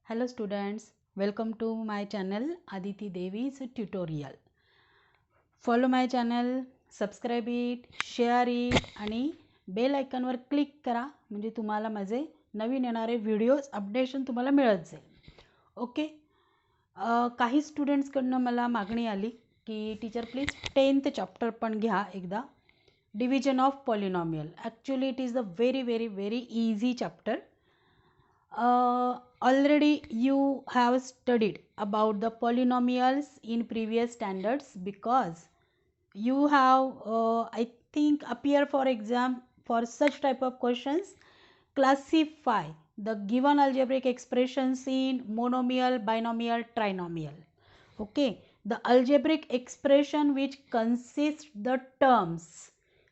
Hello students, welcome to my channel Aditi Devi's tutorial. Follow my channel, subscribe it, share it आणि bell आयकॉनवर click करा म्हणजे तुम्हाला माझे नवीन येणारे व्हिडिओज अपडेशन तुम्हाला मिळत जाईल. ओके. काही स्टुडंट्सकडनं मला मागणी आली की टीचर प्लीज 10th चॅप्टर पण घ्या एकदा, division of polynomial. Actually it is the very easy chapter. Already you have studied about the polynomials in previous standards because you have I think appear for exam for such type of questions. Classify the given algebraic expressions in monomial, binomial, trinomial. Okay, the algebraic expression which consists the terms,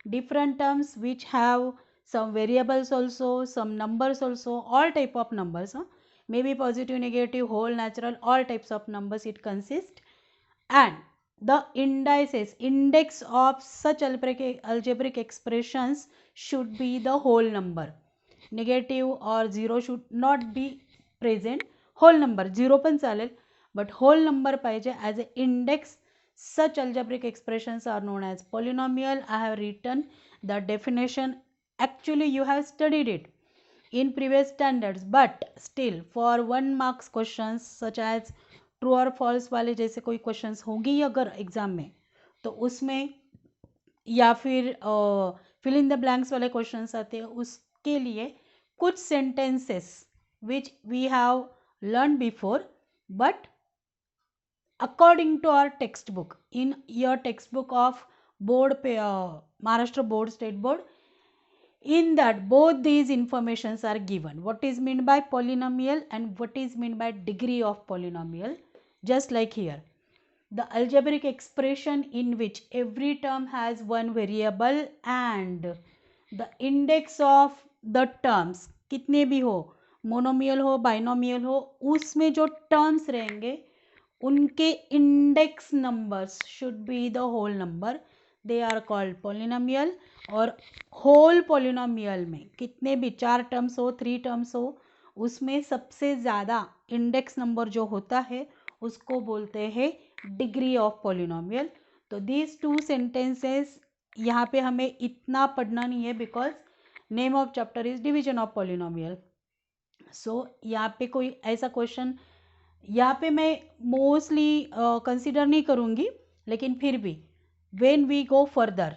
different terms which have some variables also, some numbers also, all type of numbers, maybe positive, negative, whole, natural, all types of numbers it consists. And the indices, index of such algebraic expressions should be the whole number. Negative or zero should not be present. Whole number, zero पण चालेल, but whole number पाहिजे as a index. Such algebraic expressions are known as polynomial. I have written the definition. Actually you have studied it in previous standards, but still for 1 marks questions such as true और false वाले जैसे कोई questions होंगी अगर exam में, तो उसमें या फिर फिल इन द ब्लैंक्स वाले क्वेश्चंस आते हैं, उसके लिए कुछ sentences which we have learn before, but according to our textbook, in your textbook of board Maharashtra board, state board, in that both these informations are given. What is meant by polynomial and what is meant by degree of polynomial. Just like here, the algebraic expression in which every term has one variable and the index of the terms कितने भी हो, monomial हो, binomial हो, उसमें जो terms रहेंगे उनके index numbers should be the whole number. They are called polynomial. और होल पॉलिनोमियल में कितने भी 4 टर्म्स हो, 3 टर्म्स हो, उसमें सबसे ज़्यादा इंडेक्स नंबर जो होता है उसको बोलते हैं डिग्री ऑफ पॉलिनोमियल. तो दीज 2 सेंटेंसेस यहाँ पे हमें इतना पढ़ना नहीं है because name of chapter is division of polynomial. So यहाँ पे कोई ऐसा क्वेश्चन यहाँ पे मैं मोस्टली कंसिडर नहीं करूँगी, लेकिन फिर भी when we go further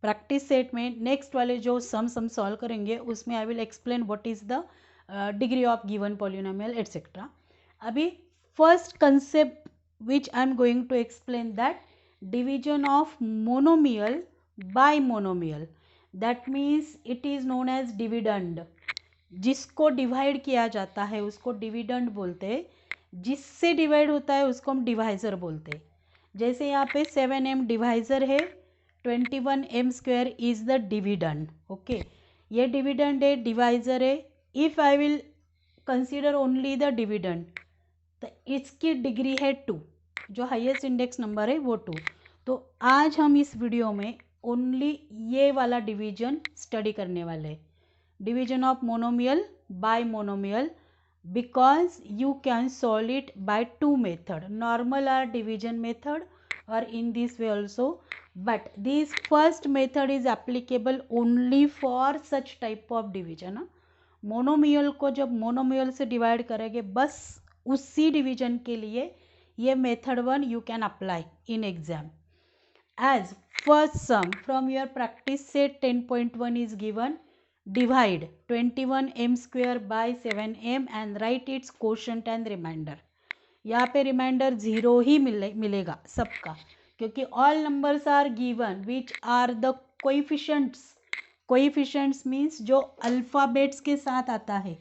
practice set में नेक्स्ट वाले जो सम सॉल्व करेंगे उसमें I will explain what is the degree of given polynomial etcetera. अभी first concept which I am going to explain that division of monomial by monomial. That means it is known as dividend. जिसको divide किया जाता है उसको dividend बोलते हैं, जिससे divide होता है उसको हम डिवाइज़र बोलते हैं. जैसे यहाँ पे 7m डिवाइज़र है, 21m² is the dividend. Okay, ये डिविडेंड है, डिवाइज़र है. If I will consider only the dividend तो इसकी डिग्री है 2, जो हाईएस्ट इंडेक्स नंबर है वो 2. तो आज हम इस वीडियो में ओनली ये वाला डिवीजन स्टडी करने वाले हैं, division of monomial by monomial, because you can solve it by 2 method, normal or division method, or in this way also. But this first method is applicable only for such type of division. Monomial को जब monomial से divide करेंगे बस उसी division के लिए ये method 1 you can apply in exam. As first sum from your practice set 10.1 is given. Divide 21m² by 7m and write its quotient and remainder. यहाँ पे रिमाइंडर 0 ही मिलेगा सबका, क्योंकि all numbers are given which are the coefficients. Coefficients means जो alphabets के साथ आता है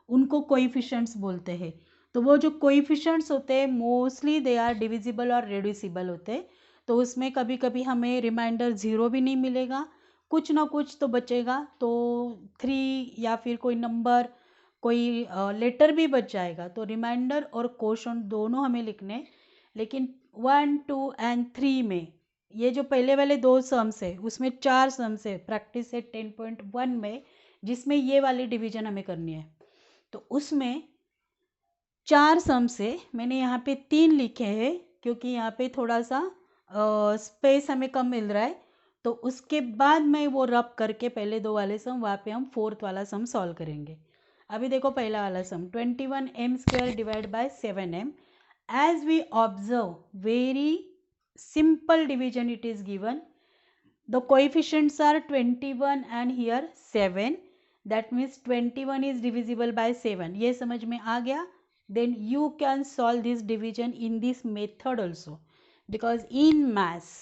उनको कोएफिशिएंट्स बोलते हैं. तो वो जो कोएफिशिएंट्स होते हैं मोस्टली दे आर डिविजिबल और रिड्यूसिबल होते हैं. तो उसमें कभी कभी हमें रिमाइंडर 0 भी नहीं मिलेगा, कुछ ना कुछ तो बचेगा. तो 3 या फिर कोई नंबर, कोई लेटर भी बच जाएगा. तो रिमाइंडर और क्वोशंट दोनों हमें लिखने, लेकिन 1, 2 एंड 3 में ये जो पहले वाले 2 सम्स है उसमें 4 सम्स है प्रैक्टिस है 10.1 में, जिसमें ये वाली डिवीजन हमें करनी है. तो उसमें 4 सम से मैंने यहाँ पे 3 लिखे हैं क्योंकि यहाँ पे थोड़ा सा स्पेस हमें कम मिल रहा है, तो उसके बाद मैं वो रब करके पहले 2 वाले सम वहाँ पे हम 4th वाला सम सॉल्व करेंगे। अभी देखो पहला वाला sum 21m² divide by 7m। As we observe very simple division it is given. The coefficients are 21 and here 7. That means 21 is divisible by 7. ये समझ में आ गया? Then you can solve this division in this method also. Because in maths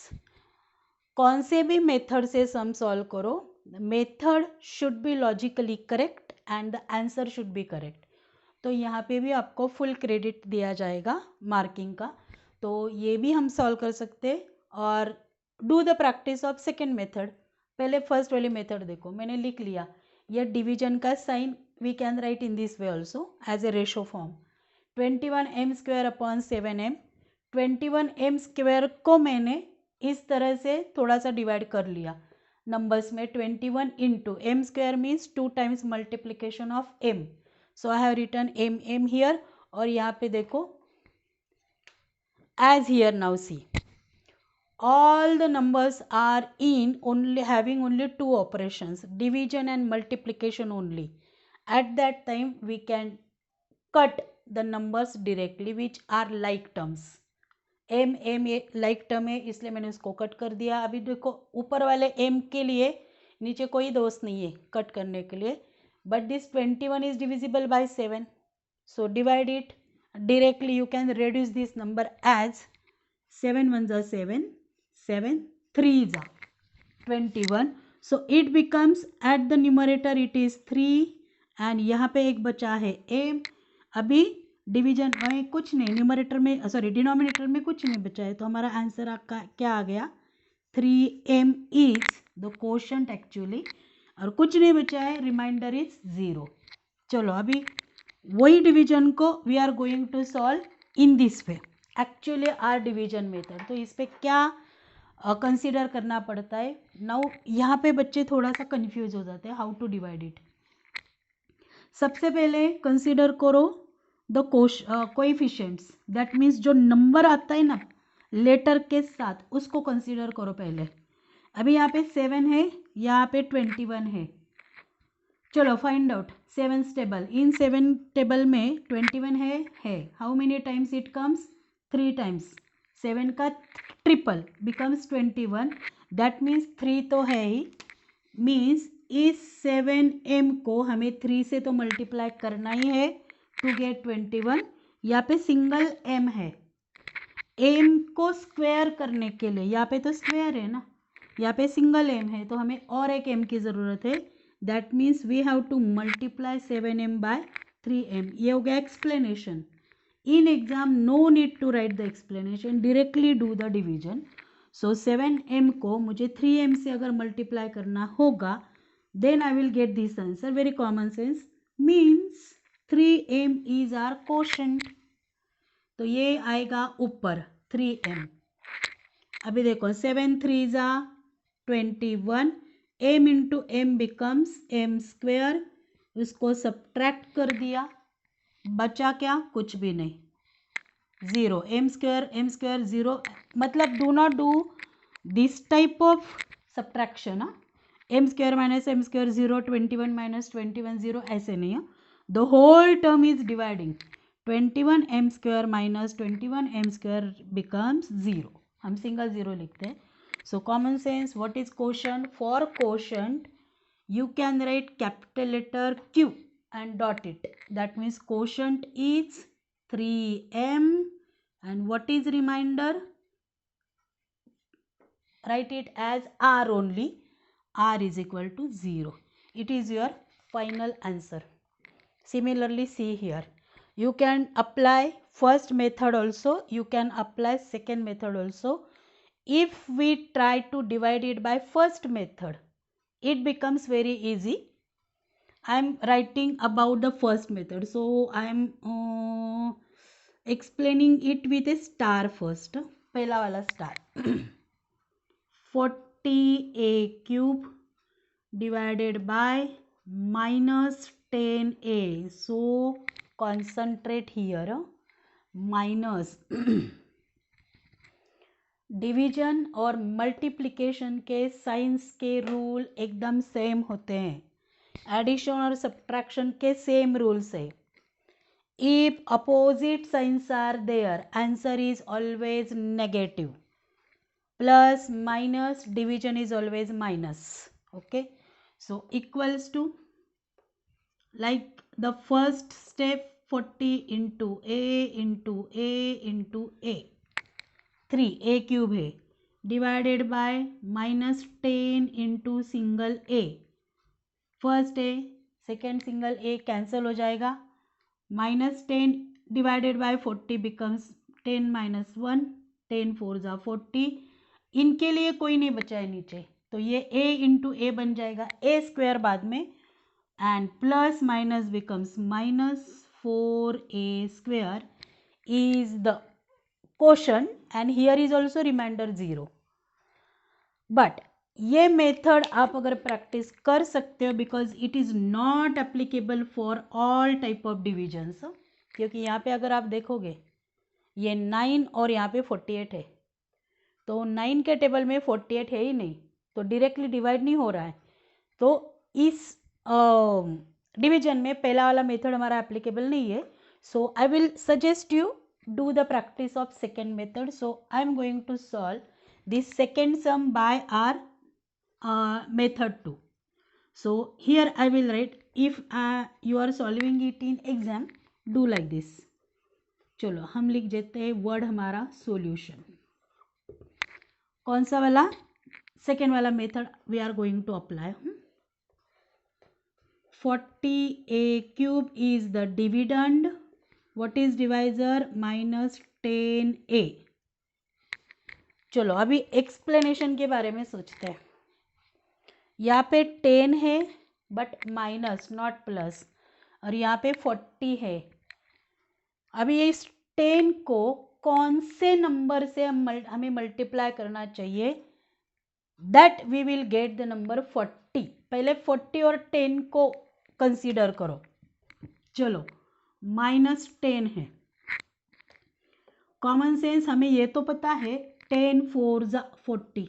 कौन से भी method से sum solve करो, method should be logically correct and the answer should be correct. तो यहाँ पे भी आपको फुल क्रेडिट दिया जाएगा मार्किंग का। तो ये भी हम सॉल्व कर सकते हैं। और do the practice of second method. पहले फर्स्ट वाली मेथड देखो, मैंने लिख लिया ये डिवीजन का sign we can write in this way also as a ratio form 21m² upon 7m। 21m² को मैंने इस तरह से थोड़ा सा डिवाइड कर लिया नंबर्स में 21 into m² means 2 times multiplication of m। So I have written m here. और यहाँ पे देखो as here now see all the numbers are in only having only 2 operations division and multiplication only. At that time we can cut the numbers directly which are like terms. m ये like term है इसलिए मैंने उसको cut कर दिया। अभी देखो ऊपर वाले m के लिए नीचे कोई दोष नहीं है कट करने के लिए, but this 21 is divisible by 7, so divide it directly. You can reduce this number as 7 1s are 7, 7 3s are 21, so it becomes at the numerator it is 3 and यहाँ पे एक बचा है m। अभी डिवीजन में कुछ नहीं, न्यूमरेटर में सॉरी डिनोमिनेटर में कुछ नहीं बचा है, तो हमारा आंसर आपका क्या आ गया 3m is the quotient actually, और कुछ नहीं बचा है, रिमाइंडर इज 0। चलो अभी वही डिवीजन को we are going to solve in this way actually our division method. तो इस पे क्या कंसीडर करना पड़ता है नाउ, यहाँ पे बच्चे थोड़ा सा कंफ्यूज हो जाते हैं हाउ टू डिवाइड इट। सबसे पहले कंसीडर करो द कोएफिशिएंट्स, दैट मीन्स जो नंबर आता है ना लेटर के साथ उसको कंसीडर करो पहले। अभी यहाँ पे 7 है, यहाँ पे 21 है। चलो फाइंड आउट 7 टेबल। इन 7 टेबल में 21 है how many times it comes 3 times. 7 का ट्रिपल बिकम्स 21, दैट मीन्स 3 तो है ही, मीन्स इस 7m को हमें 3 से तो मल्टीप्लाई करना ही है टू गेट 21। यहाँ पे सिंगल m है, m को स्क्वायर करने के लिए यहाँ पे तो स्क्वायर है ना, यहाँ पे सिंगल m है तो हमें और एक m की ज़रूरत है, that means we have to multiply 7m by 3m। ये हो गया explanation. In exam no need to write the explanation, directly do the division. So 7m को मुझे 3m से अगर मल्टीप्लाई करना होगा then I will get this answer, very common sense, means 3m is our quotient. तो ये आएगा ऊपर 3m। अभी देखो 7 3s are 21, m into m becomes m², उसको सब्ट्रैक्ट कर दिया, बचा क्या, कुछ भी नहीं, 0। m² 0, मतलब do not do this type of subtraction. m² minus m² 0, 21 minus 21 0, ऐसे नहीं है। The whole term is dividing, 21m² minus 21m² becomes 0, हम सिंगल 0 लिखते हैं। So common sense, what is quotient? For quotient you can write capital letter Q and dot it, that means quotient is 3m, and what is remainder? Write it as r only, r is equal to 0. It is your final answer. Similarly, see here, you can apply first method also, you can apply second method also. If we try to divide it by first method, it becomes very easy. I am writing about the first method, so I am explaining it with a star first. पहला वाला star 40a³ divided by minus 10a, so concentrate here. Minus division और multiplication के science के rule एकदम same होते हैं, addition और subtraction के सेम रूल्स है. If opposite signs are there, answer is always negative. Plus, minus, division is always minus. Okay. So, equals to, like the first step, 40 into A into A into A. 3, A cube है. Divided by minus 10 into single A. First A, second single A cancel हो जाएगा. Minus 10 divided by 40 becomes 10 minus 1, 10 4 जा 40. इनके लिए कोई नहीं बचा है नीचे, तो ये a इंटू ए बन जाएगा, a स्क्वायर बाद में, and plus minus becomes minus 4a square is the quotient, and here is also remainder 0. But ये मेथड आप अगर प्रैक्टिस कर सकते हो, because it is not applicable for all type of divisions, क्योंकि यहाँ पे अगर आप देखोगे ये 9 और यहाँ पे 48 है, तो 9 के टेबल में 48 है ही नहीं, तो डायरेक्टली डिवाइड नहीं हो रहा है. तो इस डिवीजन में पहला वाला मेथड हमारा एप्लीकेबल नहीं है. So I will suggest you do the practice of second method. So I am going to solve this second sum by our method 2. So here I will write, if you are solving it in exam, do like this. चलो हम लिख देते हैं word हमारा solution. कौन सा वाला? Second वाला method we are going to apply. 40a cube is the dividend. What is divisor? minus 10a. चलो अभी एक्सप्लेनेशन के बारे में सोचते हैं. यहाँ पे 10 है बट माइनस नॉट प्लस, और यहाँ पे 40 है. अभी इस 10 को कौन से नंबर से हमें मल्टीप्लाई करना चाहिए, that we will get the number 40. पहले 40 और 10 को कंसीडर करो. चलो माइनस 10 है, कॉमन सेंस हमें ये तो पता है 10 4 40,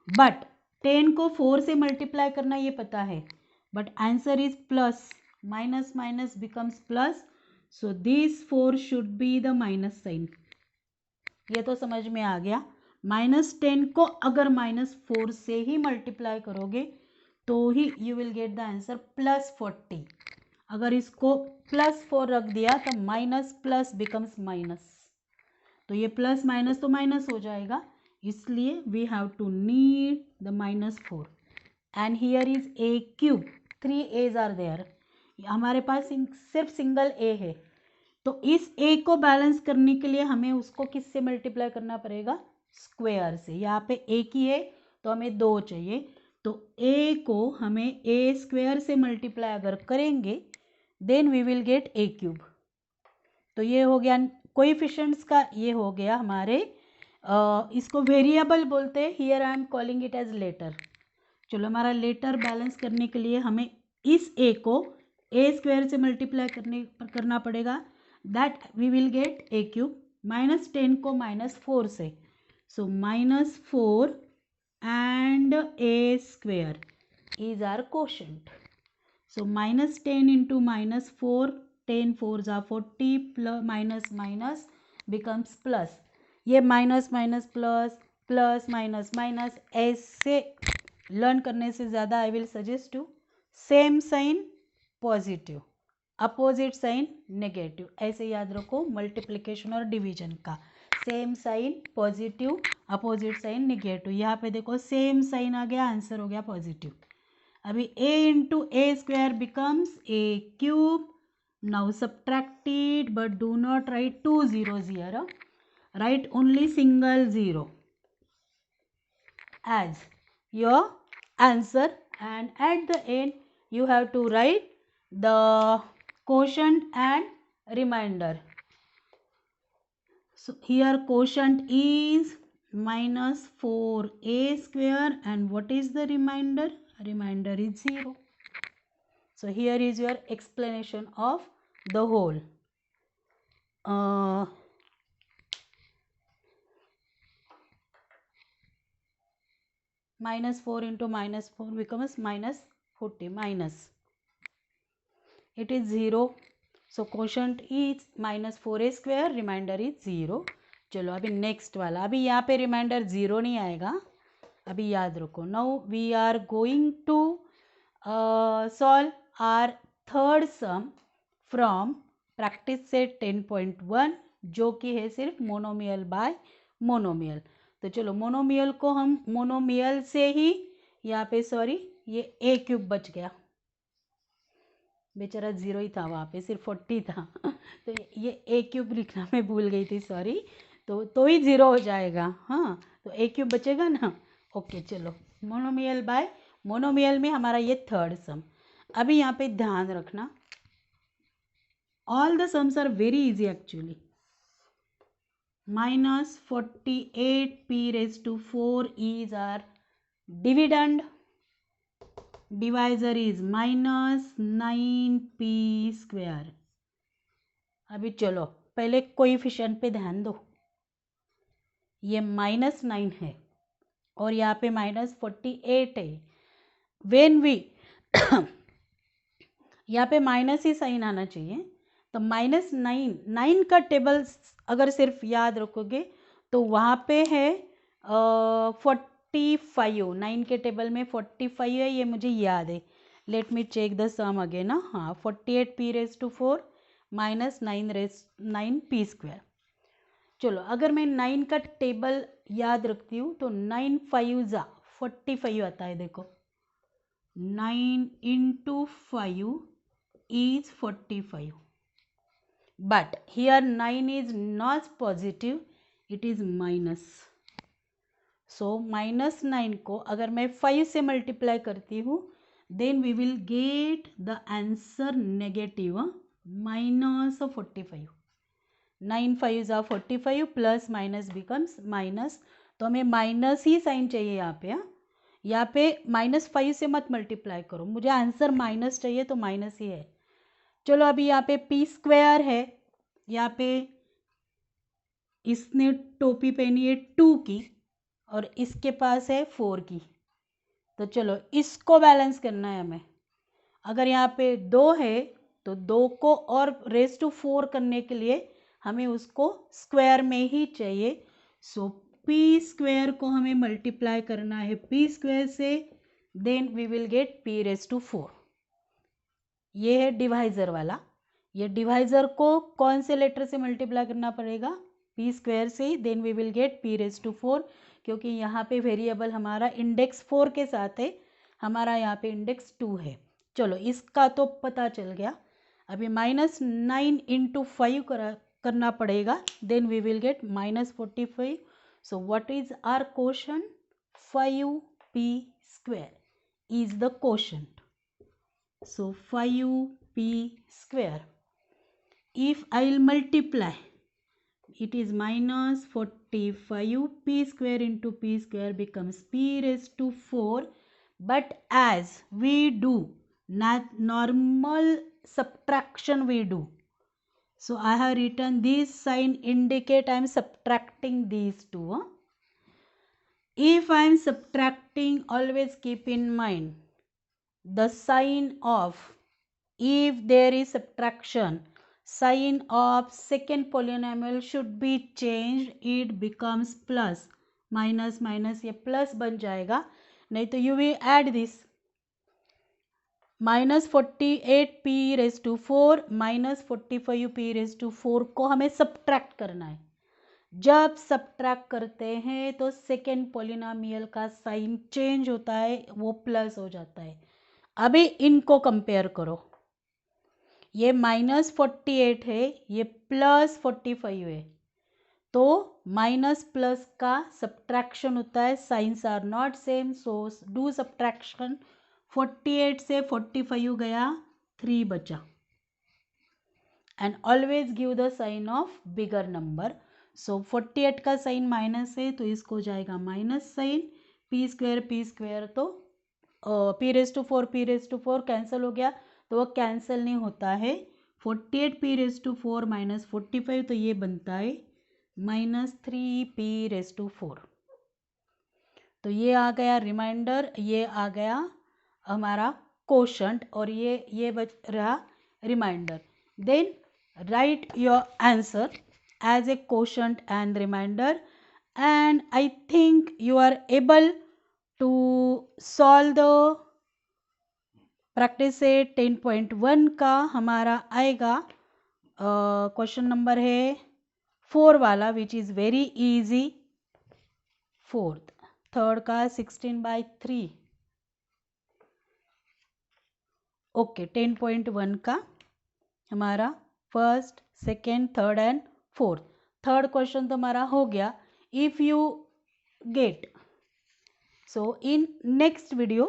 बट 10 को 4 से मल्टीप्लाई करना ये पता है, but answer is plus. Minus minus becomes plus, so this 4 should be the minus sign. ये तो समझ में आ गया. माइनस 10 को अगर माइनस 4 से ही मल्टीप्लाई करोगे तो ही you will get the answer plus 40. अगर इसको प्लस 4 रख दिया तो माइनस प्लस बिकम्स माइनस, तो ये प्लस माइनस तो माइनस हो जाएगा, इसलिए we have to need the minus 4. And here is a cube, 3 a's are there. हमारे पास सिर्फ सिंगल a है, तो इस a को बैलेंस करने के लिए हमें उसको किससे मल्टीप्लाई करना पड़ेगा? स्क्वायर से. यहाँ पे एक ही है तो हमें 2 चाहिए, तो a को हमें a स्क्वायर से मल्टीप्लाई अगर करेंगे then we will get a cube. तो ये हो गया कोएफिशिएंट्स का, ये हो गया हमारे इसको वेरिएबल बोलते हैं. Here I am calling it as letter. चलो हमारा लेटर बैलेंस करने के लिए हमें इस a को a स्क्वायर से मल्टीप्लाई करना पड़ेगा, that we will get a cube. Minus 10 को माइनस 4 से, so minus 4 and a square is our quotient. So minus 10 into minus 4, 10 4 जा 40, plus minus minus becomes plus. ये minus minus plus, plus minus minus, ऐसे learn करने से ज़्यादा I will suggest to same sign positive, opposite sign negative. ऐसे याद रखो multiplication और डिवीजन का. Same sign positive, opposite sign negative. यहाँ पे देखो सेम साइन आ गया, आंसर हो गया पॉजिटिव. अभी a into A square becomes a cube. Now subtract it, but do not right 2 zeros here. Write only single 0 as your answer, and at the end you have to write the quotient and remainder. So here quotient is minus 4a square, and what is the remainder? Remainder is 0. So here is your explanation of the whole -4 into -4 becomes -40 minus. It is 0. So quotient is -4a square, remainder is 0. चलो अभी next वाला, अभी यहाँ पे reminder 0 नहीं आएगा, अभी याद रखो. Now we are going to solve our third sum from practice set 10.1 जो कि है सिर्फ मोनोमियल बाय मोनोमियल. तो चलो मोनोमियल को हम मोनोमियल से ही यहाँ पे सॉरी ये a क्यूब बच गया, बेचारा 0 ही था वहाँ पे, सिर्फ 40 था तो ये a क्यूब लिखना मैं भूल गई थी, सॉरी. तो ही 0 हो जाएगा. हाँ तो a क्यूब बचेगा ना. ओके चलो मोनोमियल बाय मोनोमियल में हमारा ये थर्ड सम. अभी यहाँ पे ध्यान रखना, all the sums are very easy actually. -48p⁴ is our dividend, divisor is -9p². अभी चलो पहले कोएफिशिएंट पे ध्यान दो, ये -9 है और यहाँ पे -48 है. वेन वी यहाँ पे माइनस ही साइन आना चाहिए, तो -9 का टेबल अगर सिर्फ याद रखोगे तो वहाँ पे है 45. 9 के टेबल में 45 है, ये मुझे याद है. Let me check the sum again ना. हाँ 48p⁴ -9p². चलो अगर मैं 9 का टेबल याद रखती हूँ तो 9 5 45 आता है. देखो 9 into 5 is 45, but here 9 is not positive, it is minus. So -9 को अगर मैं 5 से मल्टीप्लाई करती हूँ then we will get the answer negative, -45. 9 5 45 plus minus becomes minus. तो हमें माइनस ही साइन चाहिए यहाँ पे. यहाँ पे -5 से मत मल्टीप्लाई करो, मुझे आंसर माइनस चाहिए तो माइनस ही है. चलो अभी यहाँ पे p² है, यहाँ पे इसने टोपी पहनी है 2 की और इसके पास है 4 की. तो चलो इसको बैलेंस करना है हमें. अगर यहाँ पे 2 है तो 2 को और रेज टू 4 करने के लिए हमें उसको स्क्वायर में ही चाहिए. सो p² को हमें मल्टीप्लाई करना है p² से, then we will get p⁴. ये है डिवाइजर वाला. ये डिवाइजर को कौन से लेटर से मल्टीप्लाई करना पड़ेगा, p² से ही, then we will get p⁴. क्योंकि यहाँ पे वेरिएबल हमारा इंडेक्स 4 के साथ है, हमारा यहाँ पे इंडेक्स 2 है. चलो इसका तो पता चल गया. अभी -9 into 5 करना पड़ेगा, then we will get -45. So what is our quotient, 5p² is the quotient. So 5p². If I will multiply, it is -45. p² into p² becomes p⁴. But as we do normal subtraction we do, so I have written this sign indicate I am subtracting these two. If I am subtracting, always keep in mind the sign of, if there is subtraction, sign of second polynomial should be changed, it becomes plus. Minus minus ये plus बन जाएगा, नहीं तो you will add this. -48p⁴ -45p⁴ को हमें subtract करना है. जब सब्ट्रैक्ट करते हैं तो सेकेंड पोलिनोमियल का साइन चेंज होता है, वो प्लस हो जाता है. अभी इनको कंपेयर करो, ये -48 है, ये +45 है, तो माइनस प्लस का सब्ट्रैक्शन होता है, signs are not same, so do subtraction. 48 से 45 गया, 3 बचा. And always give the sign of bigger number. So 48 का साइन माइनस है तो इसको जाएगा माइनस साइन. p² तो p⁴ कैंसिल हो गया, तो वो कैंसिल नहीं होता है. 48p⁴ माइनस 45, तो ये बनता है -3p⁴। तो ये आ गया रिमाइंडर, ये आ गया हमारा कोशंट, और ये बच रहा remainder. Then write your answer as a quotient and remainder, and I think you are able to solve the practice set 10.1 का। हमारा आएगा क्वेश्चन नंबर है 4 वाला, which is very easy. Fourth, third का 16/3। ओके, 10.1 का हमारा first, second, third and fourth. Third question तो हमारा हो गया। If you get, so in next video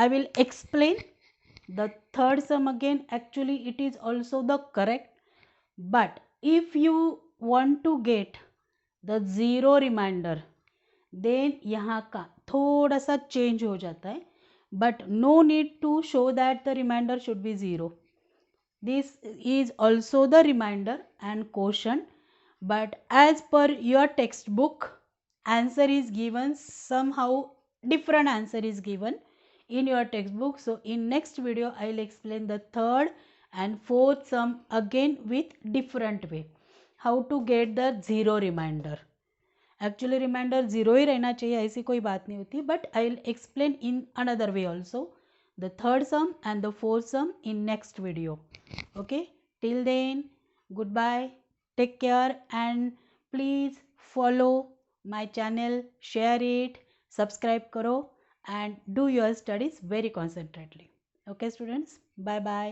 I will explain the third sum again. Actually it is also the correct, but if you want to get the zero remainder, then यहाँ का थोड़ा सा change हो जाता है, but no need to show that the remainder should be zero. This is also the remainder and quotient, but as per your textbook, answer is given somehow different answer is given in your textbook. So in next video I will explain the third and fourth sum again with different way, how to get the zero remainder. Actually remainder जीरो ही रहना चाहिए, ऐसी कोई बात नहीं होती, but I will explain in another way also the third sum and the fourth sum in next video. Okay, till then, goodbye, take care, and please follow my channel, share it, subscribe karo, and do your studies very concentrately. Okay students, bye bye.